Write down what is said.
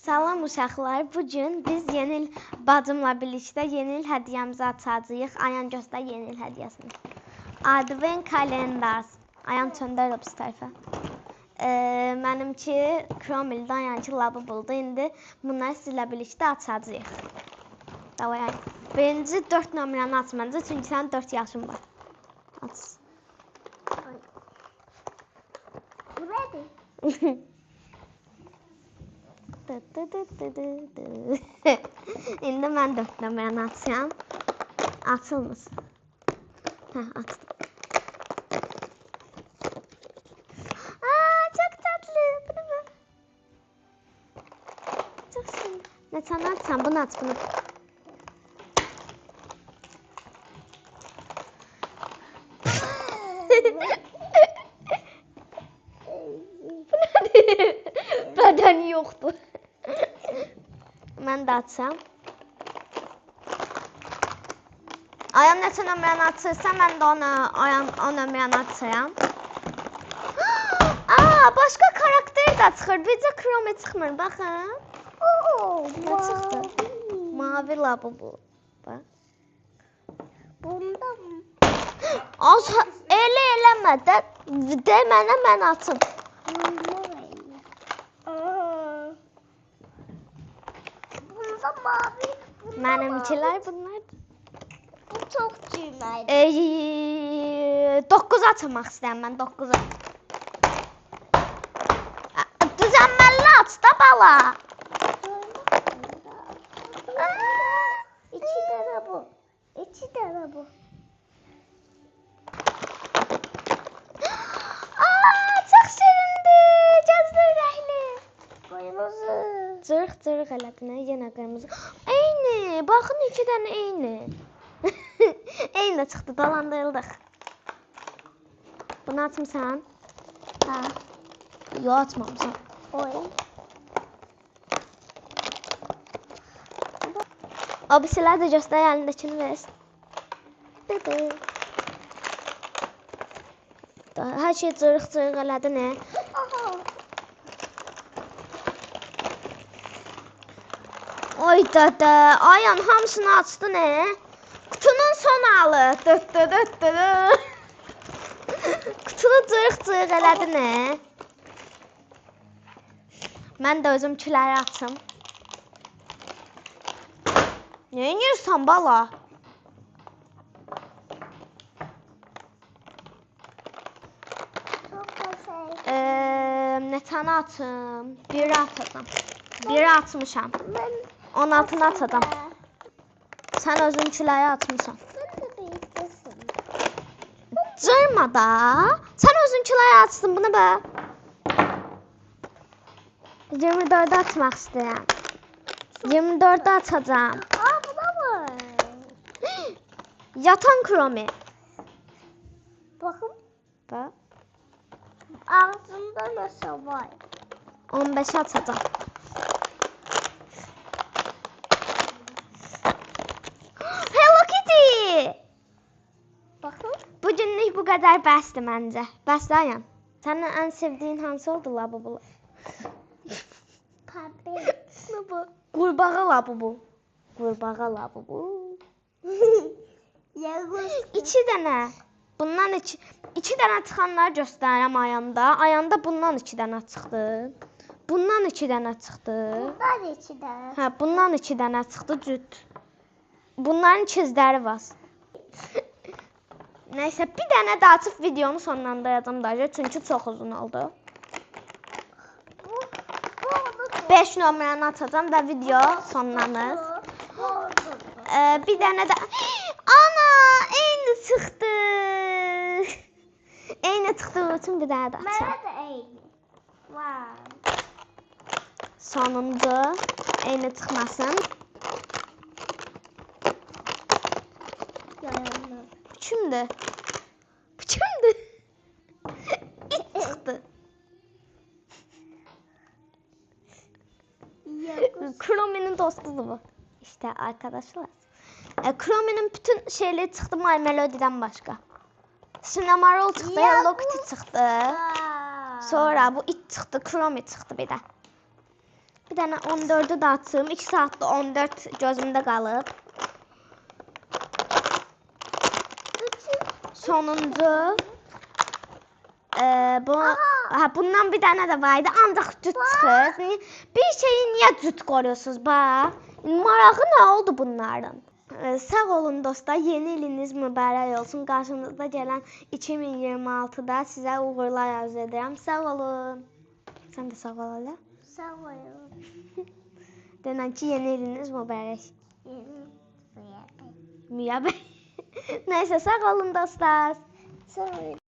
Salam uşaqlar. Bugün biz yeni il bacımla birlikdə yeni il hədiyyəmizi açacağıq. Ayan göstər yeni il hədiyyəsini. Advent kalendar. Ayan çöndər bu tərəfə. Mənimki Kromil'dən, yanki Labubul'da. İndi bunları sizlə birlikdə açacağıq. Davay. Birinci 4 nömrəni açmalıyıq çünki sənin 4 yaşın var. Aç. Ready? İndi mən 4 nömrəni açacağım. Açılmasın. Açdım. Çok tatlı. Bunu mu? Çok sevdim. Ne sen açsan bunu aç bunu. Bədəni yoxdur. Mən də açsam. Ayam neçə nömrəni açırsa, mən də o nömrəni açayam. Başqa karakter də çıxır. Bircə Chrome çıxmır, baxın. Nə çıxdı? Mavi Labubu. Bax. Bunda mı? Elə eləmə də, de mənə mən açım. Bunda mavi. Mənimkilər bunlar. Bu çox cüməydi. 9 açmaq istəyəm mən, 9'a. Düzənməli aç da bala. 2 dənə bu. 2 dənə bu. Çox şirindir. Gözlər rəhli. Qırmızı. Cırıq elədi nə? Yenə qırmızı. Eyni. Baxın 2 dənə eyni. Eyni çıxdı. Dolandırıldıq. Bunu açmısan? Ha. Yox, açmamışam. Oy. Abisiler de göster elindekini ver. Her şey cırıq elədi nə? Oy dada, Ayan hamısını açdı nə? Kutunun son halı. Kutunu cırıq elədi nə? Mən də özümkiləri açım. Ne yiyorsan bala? Ne tane atım? Biri atacağım. Biri atmışam. 16'ını atacağım. Sen özünkiləri atmışsan. Cırma da. Sen özünkiləri açdın bunu be. 24'ü atmaq istəyirəm. 24'ü atacağım. Yatan Chrome. Bakın. Bak. Ağzında nasıl var? 15 atacağım. Hello Kitty. Bakın. Bugünlük bu kadar bəsdir məncə. Bəs Ayan. Sənin ən sevdiyin hansı oldu Labubu? Pembe. Ne bu? Qurbağa Labubu. Qurbağa Labubu. 2 dənə. Bundan 2 dənə çıxanları göstərirəm Ayanda. Ayanda bundan 2 dənə çıxdı. Bundan 2 dənə çıxdı. Bundan 2 dənə. Hə, bundan 2 dənə çıxdı cüt. Bunların ikizləri var. Nəysə, bir dənə də açıb videonu sonlandıracağım da, çünki çox uzun oldu. 5 nömrəni açacağım və video sonlanır. Bir dənə də... Ana! Eyni çıxdı. Eyni çıxdığı üçün bir dənə də açacağım. Mənə də eyni. Sonuncu. Eyni çıxmasın. Bu kimdir? Bu kimdir? İt çıxdı. Chrome'nin dostudur bu. İşte arkadaşlar. Chrome'nin bütün şeyleri çıktı My Melody'den başka. Cinnamoroll çıxdı, Hello Kitty çıxdı. Sonra bu it çıxdı, Chrome çıxdı bir də. Bir dənə 14'ü də açım. 2 saatda 14 gözümdə qalıb. Sonuncu. Bundan bir dənə də var idi. Ancaq cüt çıxır. Bir şeyi niyə cüt qoruyorsunuz? Bax. Marağı nə oldu bunların? Sağ olun dostlar. Yeni iliniz mübarək olsun. Qarşınızda gələn 2026'da sizə uğurlar arzu edirəm. Sağ olun. Sən də sağ ol elə. Sağ olun. Denən ki, yeni iliniz mübarək. Mübarək. Mübarək. Nəysə, sağ olun dostlar. Sağ olun.